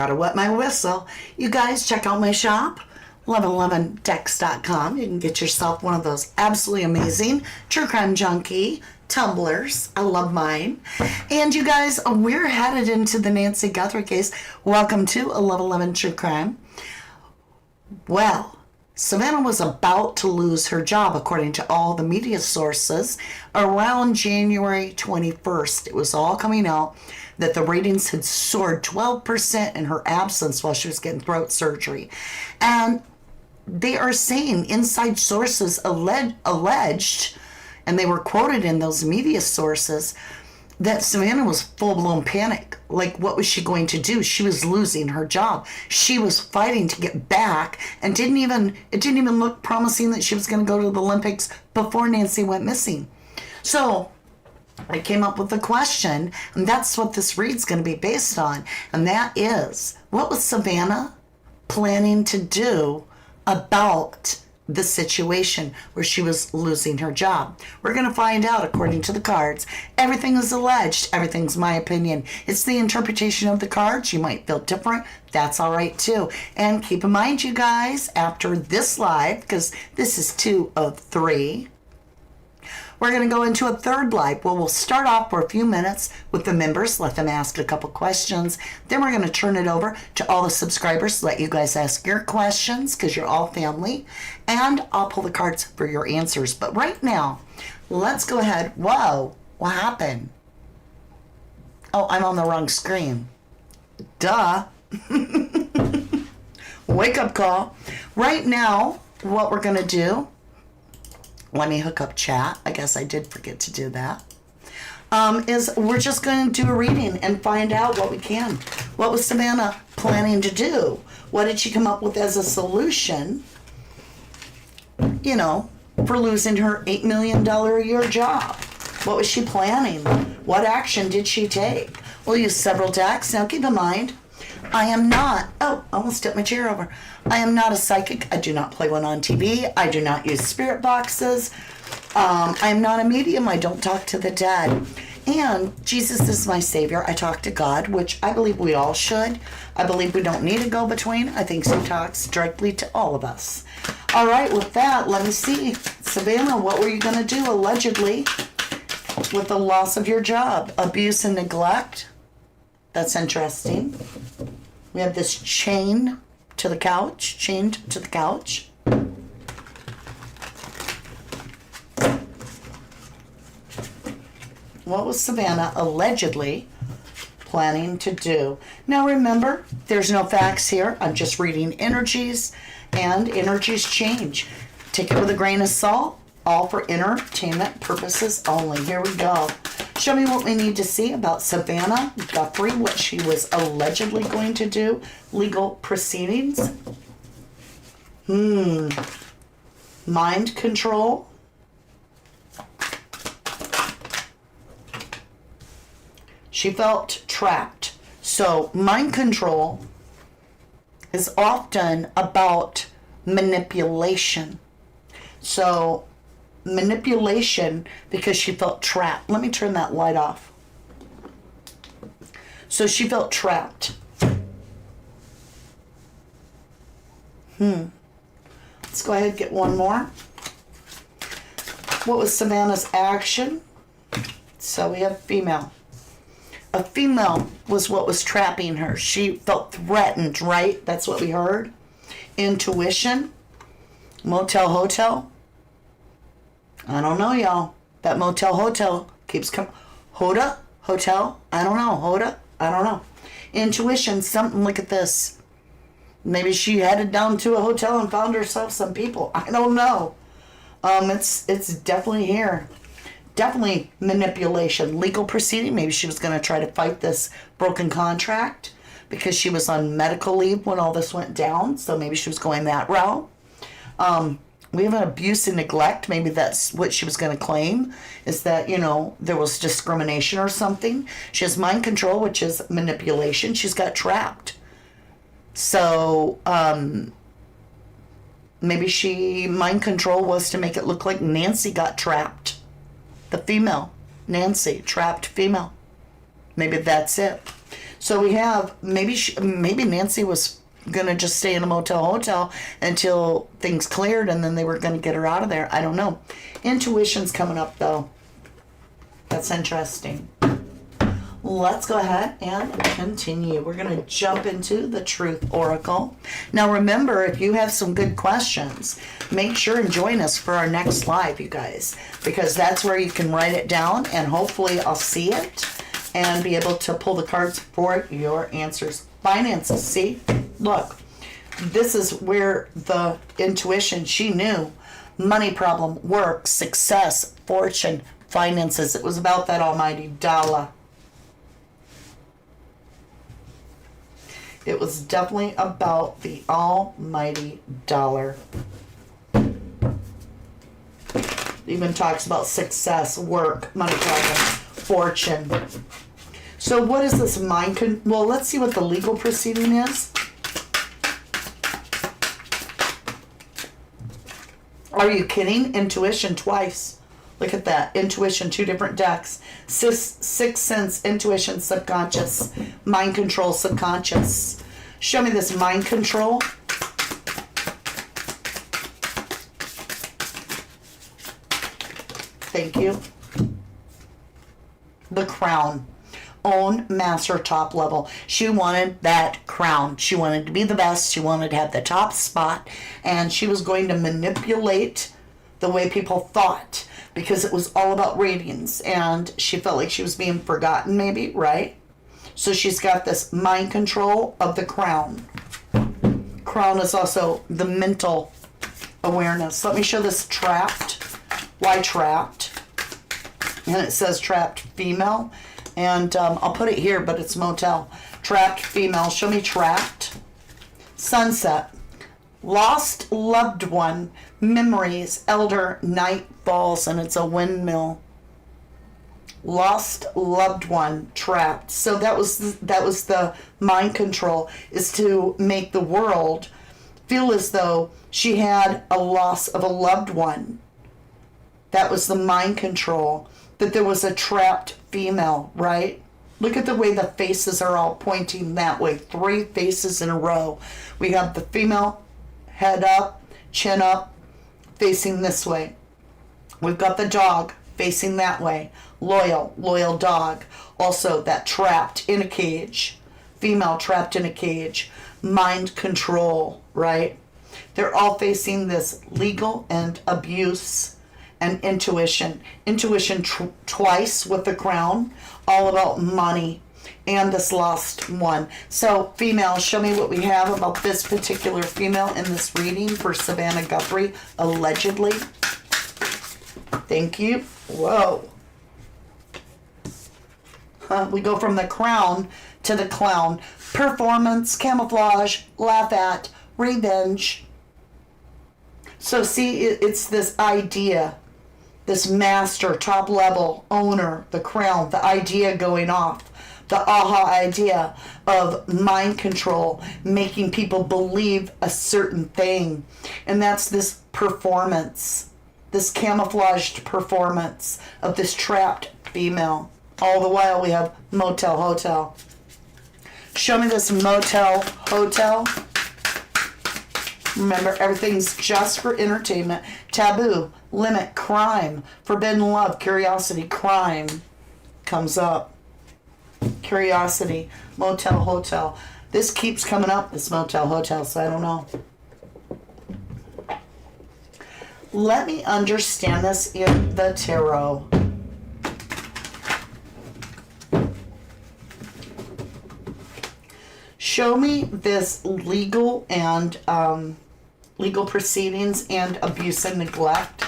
Gotta wet my whistle. You guys, check out my shop, 1111dex.com. You can get yourself one of those absolutely amazing True Crime Junkie tumblers. I love mine. And you guys, we're headed into the Nancy Guthrie case. Welcome to 1111 True Crime. Well, Savannah was about to lose her job, according to all the media sources, around January 21st. It was all coming out that the ratings had soared 12% in her absence while she was getting throat surgery. And they are saying inside sources alleged, and they were quoted in those media sources, that Savannah was full-blown panic. Like, what was she going to do? She was losing her job. She was fighting to get back, and it didn't even look promising that she was going to go to the Olympics before Nancy went missing. So I came up with a question, and that's what this read's going to be based on, and that is, what was Savannah planning to do about the situation where she was losing her job? We're going to find out according to the cards. Everything is alleged. Everything's my opinion. It's the interpretation of the cards. You might feel different. That's all right too. And keep in mind, you guys, after this live, because this is 2 of 3, we're going to go into a third live. Well, we'll start off for a few minutes with the members, let them ask a couple questions. Then we're going to turn it over to all the subscribers, let you guys ask your questions because you're all family. And I'll pull the cards for your answers. But right now, let's go ahead. Whoa, what happened? Oh, I'm on the wrong screen. Duh. Wake up call. Right now, what we're going to do, let me hook up chat. I guess I did forget to do that. Is we're just going to do a reading and find out what we can. What was Savannah planning to do? What did she come up with as a solution, for losing her $8 million a year job? What was she planning? What action did she take? We'll use several decks. Now keep in mind, I am not, almost tipped my chair over. I am not a psychic. I do not play one on TV. I do not use spirit boxes. I am not a medium. I don't talk to the dead. And Jesus is my savior. I talk to God, which I believe we all should. I believe we don't need a go-between. I think he talks directly to all of us. All right, with that, let me see. Savannah, what were you going to do allegedly with the loss of your job? Abuse and neglect. That's interesting. We have this chained to the couch. What was Savannah allegedly planning to do? Now remember, there's no facts here. I'm just reading energies, and energies change. Take it with a grain of salt. All for entertainment purposes only. Here we go. Show me what we need to see about Savannah Guthrie, what she was allegedly going to do. Legal proceedings. Mind control. She felt trapped. So mind control is often about manipulation. So manipulation because she felt trapped. Let me turn that light off. So she felt trapped. Let's go ahead and get one more. What was Savannah's action? So we have female. A female was what was trapping her. She felt threatened, right? That's what we heard. Intuition. Motel, hotel. I don't know, y'all. That motel, hotel keeps coming. Hoda, hotel. I don't know. Hoda, I don't know. Intuition, something. Look at this. Maybe she headed down to a hotel and found herself some people. I don't know. It's definitely here. Definitely manipulation. Legal proceeding. Maybe she was going to try to fight this broken contract because she was on medical leave when all this went down. So maybe she was going that route. We have an abuse and neglect. Maybe that's what she was going to claim, is that, there was discrimination or something. She has mind control, which is manipulation. She's got trapped. So maybe mind control was to make it look like Nancy got trapped. The female, Nancy, trapped female. Maybe that's it. So we have, maybe Nancy was going to just stay in a motel hotel until things cleared, and then they were going to get her out of there. I don't know. Intuition's coming up, though. That's interesting. Let's go ahead and continue. We're going to jump into the Truth Oracle. Now remember, if you have some good questions, make sure and join us for our next live, you guys, because that's where you can write it down, and hopefully I'll see it and be able to pull the cards for your answers. Finances, see? Look, this is where the intuition, she knew. Money problem, work, success, fortune, finances. It was about that almighty dollar. It was definitely about the almighty dollar. Even talks about success, work, money problem, fortune. So what is this mind well, let's see what the legal proceeding is. Are you kidding? Intuition twice. Look at that. Intuition, 2 different decks. Sixth sense, intuition, subconscious. Mind control, subconscious. Show me this mind control. Thank you. The crown. Own, master, top level. She wanted that crown. She wanted to be the best. She wanted to have the top spot. And she was going to manipulate the way people thought, because it was all about ratings, and she felt like she was being forgotten, maybe, right? So she's got this mind control of the crown. Crown is also the mental awareness. Let me show this trapped. Why trapped? And it says trapped female. And I'll put it here, but it's motel. Trapped female. Show me trapped. Sunset. Lost loved one. Memories. Elder. Night falls, and it's a windmill. Lost loved one. Trapped. So that was the mind control, is to make the world feel as though she had a loss of a loved one. That was the mind control. That there was a trapped female, right? Look at the way the faces are all pointing that way. 3 faces in a row. We have the female, head up, chin up, facing this way. We've got the dog facing that way. Loyal dog. Also that trapped in a cage. Female trapped in a cage. Mind control, right? They're all facing this legal and abuse and intuition. Intuition twice with the crown, all about money and this lost one. So female, show me what we have about this particular female in this reading for Savannah Guthrie, allegedly. Thank you. Whoa. We go from the crown to the clown. Performance, camouflage, laugh at, revenge. So see, it's this idea. This master, top level, owner, the crown, the idea going off, the aha idea of mind control, making people believe a certain thing. And that's this performance, this camouflaged performance of this trapped female. All the while we have motel, hotel. Show me this motel, hotel. Remember, everything's just for entertainment. Taboo, limit, crime, forbidden love, curiosity, crime comes up. Curiosity, motel, hotel. This keeps coming up, this motel, hotel, so I don't know. Let me understand this in the tarot. Show me this legal and legal proceedings and abuse and neglect.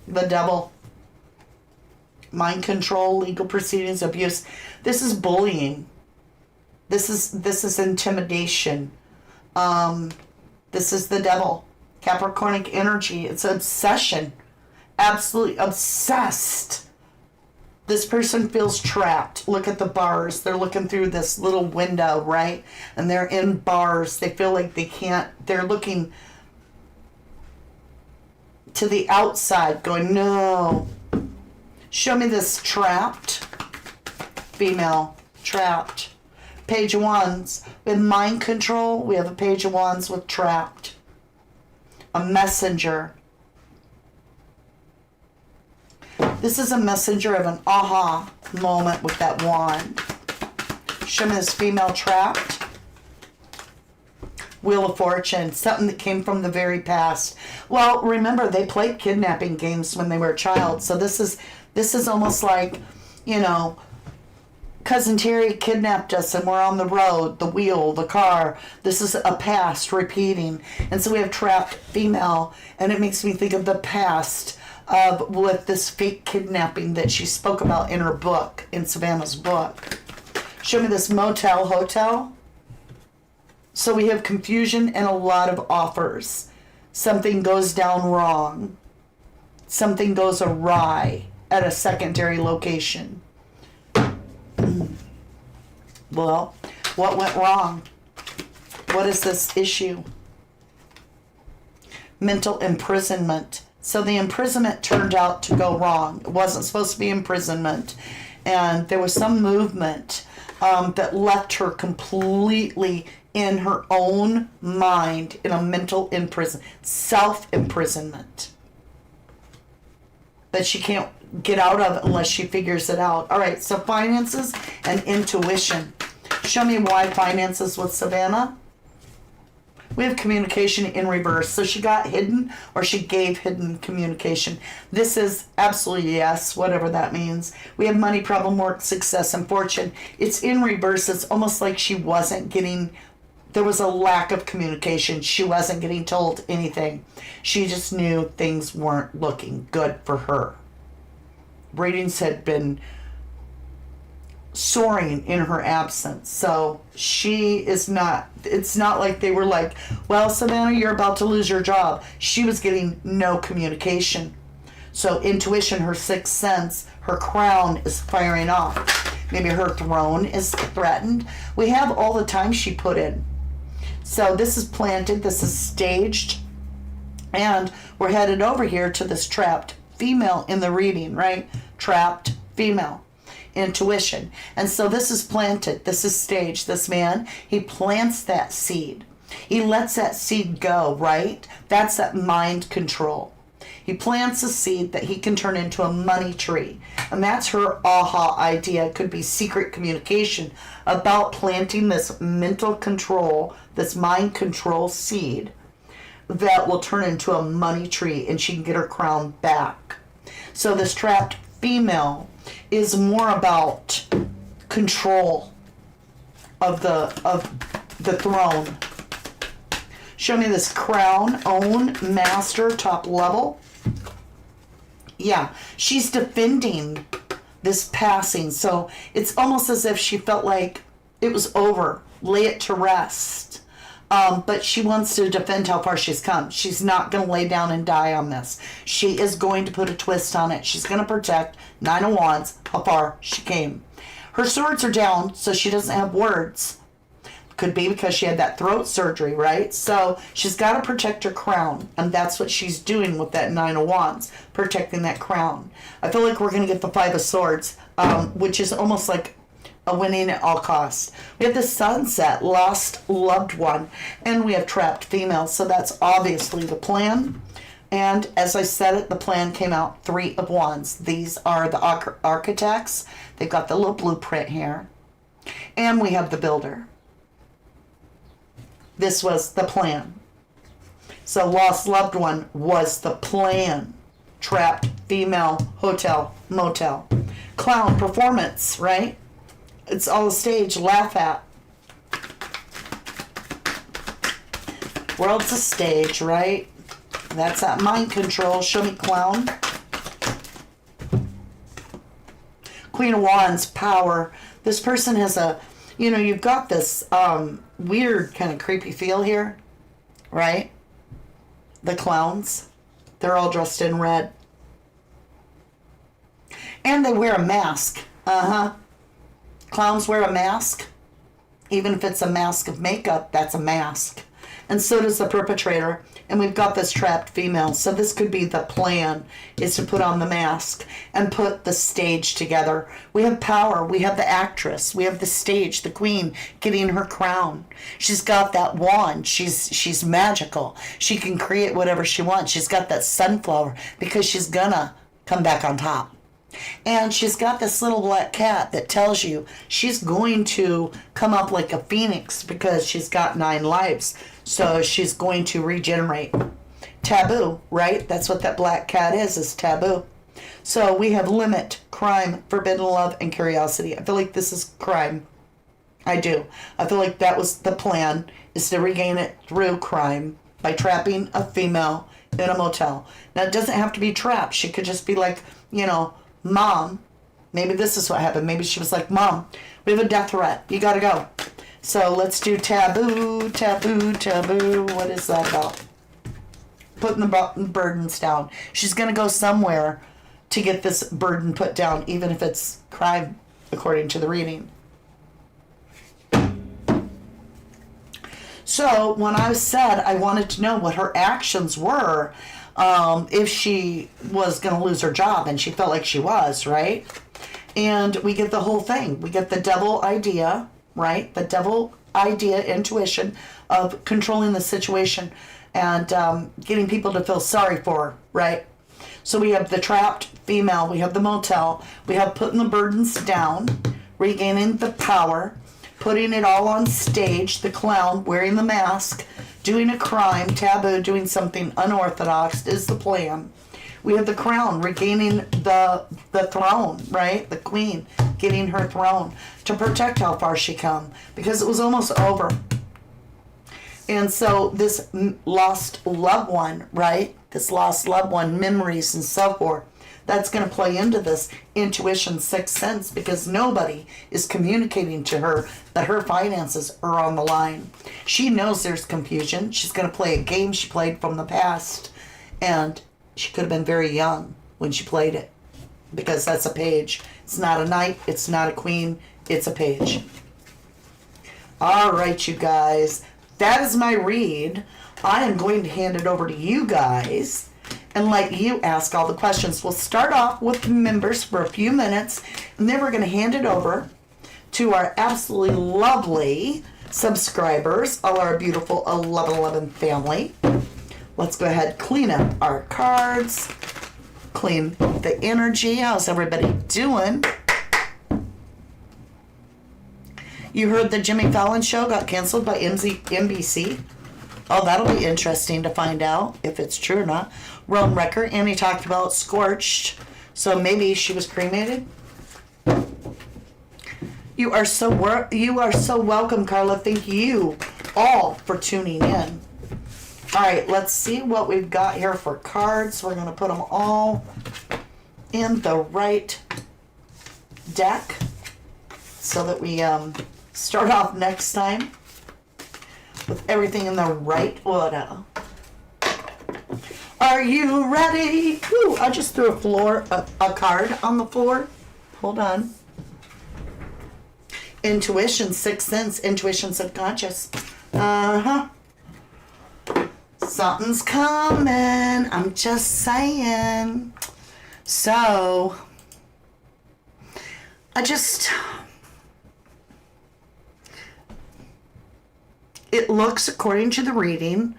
The devil. Mind control, legal proceedings, abuse. This is bullying. This is intimidation. This is the devil. Capricornic energy. It's obsession. Absolutely obsessed. This person feels trapped. Look at the bars. They're looking through this little window, right? And they're in bars. They feel like they can't. They're looking to the outside going, no. Show me this trapped female. Trapped. Page of Wands with mind control. We have a Page of Wands with trapped. A messenger. This is a messenger of an aha moment with that wand. Show me this female trapped. Wheel of Fortune, something that came from the very past. Well, remember, they played kidnapping games when they were a child. So this is almost like, you know, Cousin Terry kidnapped us and we're on the road, the wheel, the car. This is a past repeating. And so we have trapped female, and it makes me think of the past of with this fake kidnapping that she spoke about in her book, in Savannah's book. Show me this motel, hotel. So we have confusion and a lot of offers. Something goes down wrong. Something goes awry at a secondary location. Well, what went wrong? What is this issue? Mental imprisonment. So the imprisonment turned out to go wrong. It wasn't supposed to be imprisonment. And there was some movement that left her completely in her own mind in a mental self-imprisonment that she can't get out of unless she figures it out. All right, so finances and intuition. Show me why finances with Savannah. We have communication in reverse. So she got hidden, or she gave hidden communication. This is absolutely yes, whatever that means. We have money, problem, work, success, and fortune. It's in reverse. It's almost like she wasn't getting, there was a lack of communication. She wasn't getting told anything. She just knew things weren't looking good for her. Ratings had been soaring in her absence. So she is not, it's not like they were like, well, Savannah, you're about to lose your job. She was getting no communication. So intuition, her sixth sense, her crown is firing off. Maybe her throne is threatened. We have all the time she put in. So this is planted, this is staged, and we're headed over here to this trapped female in the reading, right? Trapped female. Intuition. And so this is planted, this is staged. This man, he plants that seed. He lets that seed go, right? That's that mind control. He plants a seed that he can turn into a money tree. And that's her aha idea. It could be secret communication about planting this mental control, this mind control seed that will turn into a money tree, and she can get her crown back. So this trapped female is more about control of the throne. Show me this crown, own, master, top level. Yeah, she's defending this passing. So it's almost as if she felt like it was over, lay it to rest. But she wants to defend how far she's come. She's not going to lay down and die on this. She is going to put a twist on it. She's going to protect, Nine of Wands, how far she came. Her swords are down, so she doesn't have words. Could be because she had that throat surgery, right? So she's got to protect her crown, and that's what she's doing with that Nine of Wands, protecting that crown. I feel like we're going to get the Five of Swords, which is almost like a winning at all costs. We have the Sunset, lost loved one, and we have trapped female. So that's obviously the plan. And as I said it, the plan came out Three of Wands. These are the architects. They've got the little blueprint here. And we have the builder. This was the plan. So lost loved one was the plan. Trapped female, hotel, motel. Clown, performance, right? It's all a stage, laugh at. World's a stage, right? That's that mind control. Show me clown. Queen of Wands, power. This person has a, you know, you've got this weird kind of creepy feel here, right? The clowns, they're all dressed in red. And they wear a mask. Clowns wear a mask. Even if it's a mask of makeup, that's a mask. And so does the perpetrator. And we've got this trapped female. So this could be the plan, is to put on the mask and put the stage together. We have power. We have the actress. We have the stage, the queen getting her crown. She's got that wand. She's magical. She can create whatever she wants. She's got that sunflower because she's gonna come back on top. And she's got this little black cat that tells you she's going to come up like a phoenix because she's got 9 lives. So she's going to regenerate. Taboo, right? That's what that black cat is taboo. So we have limit, crime, forbidden love, and curiosity. I feel like this is crime. I do. I feel like that was the plan, is to regain it through crime by trapping a female in a motel. Now, it doesn't have to be trapped. She could just be like, Mom, maybe this is what happened. Maybe she was like, Mom, we have a death threat. You got to go. So let's do taboo, taboo, taboo. What is that about? Putting the burdens down. She's going to go somewhere to get this burden put down, even if it's crime, according to the reading. So when I said I wanted to know what her actions were, if she was going to lose her job, and she felt like she was, right? And we get the whole thing. We get the devil idea, right? The devil idea, intuition of controlling the situation and getting people to feel sorry for her, right? So we have the trapped female, we have the motel, we have putting the burdens down, regaining the power, putting it all on stage, the clown wearing the mask, doing a crime, taboo, doing something unorthodox is the plan. We have the crown, regaining the throne, right? The queen, getting her throne to protect how far she come, because it was almost over. And so this lost loved one, right? This lost loved one, memories and so forth, that's going to play into this intuition, sixth sense, because nobody is communicating to her that her finances are on the line. She knows there's confusion. She's going to play a game she played from the past, and she could have been very young when she played it, because that's a page. It's not a knight. It's not a queen. It's a page. All right, you guys. That is my read. I am going to hand it over to you guys and let you ask all the questions. We'll start off with the members for a few minutes, and then we're going to hand it over to our absolutely lovely subscribers, all our beautiful 1111 family. Let's go ahead, clean up our cards, clean the energy. How's everybody doing? You heard the Jimmy Fallon show got canceled by NBC? Oh, that'll be interesting to find out if it's true or not. Rome Wrecker, and he talked about Scorched, so maybe she was cremated. You are so welcome, Carla. Thank you all for tuning in. All right, let's see what we've got here for cards. We're going to put them all in the right deck so that we start off next time with everything in the right order. Are you ready? Ooh, I just threw a card on the floor. Hold on. Intuition, sixth sense, intuition, subconscious. Something's coming. I'm just saying. So, it looks, according to the reading,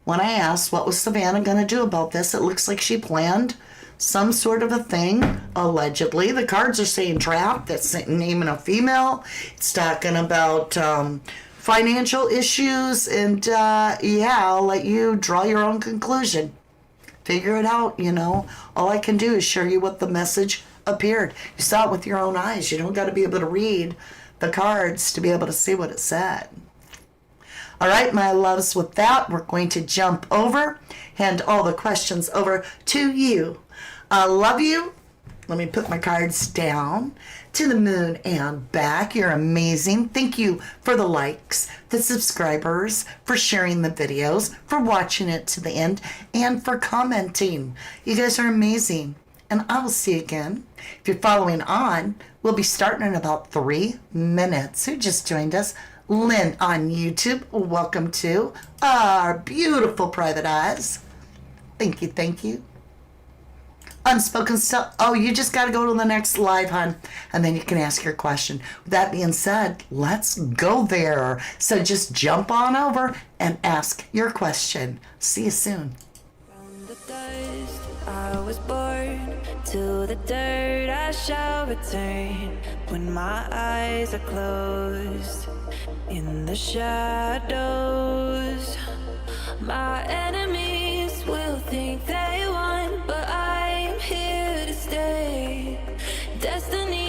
when I asked what was Savannah going to do about this, it looks like she planned some sort of a thing, allegedly. The cards are saying trap, that's naming a female. It's talking about financial issues, and yeah, I'll let you draw your own conclusion. Figure it out, All I can do is show you what the message appeared. You saw it with your own eyes. You don't got to be able to read the cards to be able to see what it said. All right, my loves, with that, we're going to jump over, hand all the questions over to you. I love you. Let me put my cards down. To the moon and back. You're amazing. Thank you for the likes, the subscribers, for sharing the videos, for watching it to the end, and for commenting. You guys are amazing. And I will see you again. If you're following on, we'll be starting in about 3 minutes. Who just joined us? Lynn on YouTube, welcome to our beautiful private eyes. Thank you, thank you. Unspoken stuff. Oh, you just got to go to the next live, hon, and then you can ask your question. With that being said, let's go there. So just jump on over and ask your question. See you soon. From the dust I was born, to the dirt I shall return. When my eyes are closed, in the shadows, my enemies will think they won, but I am here to stay. Destiny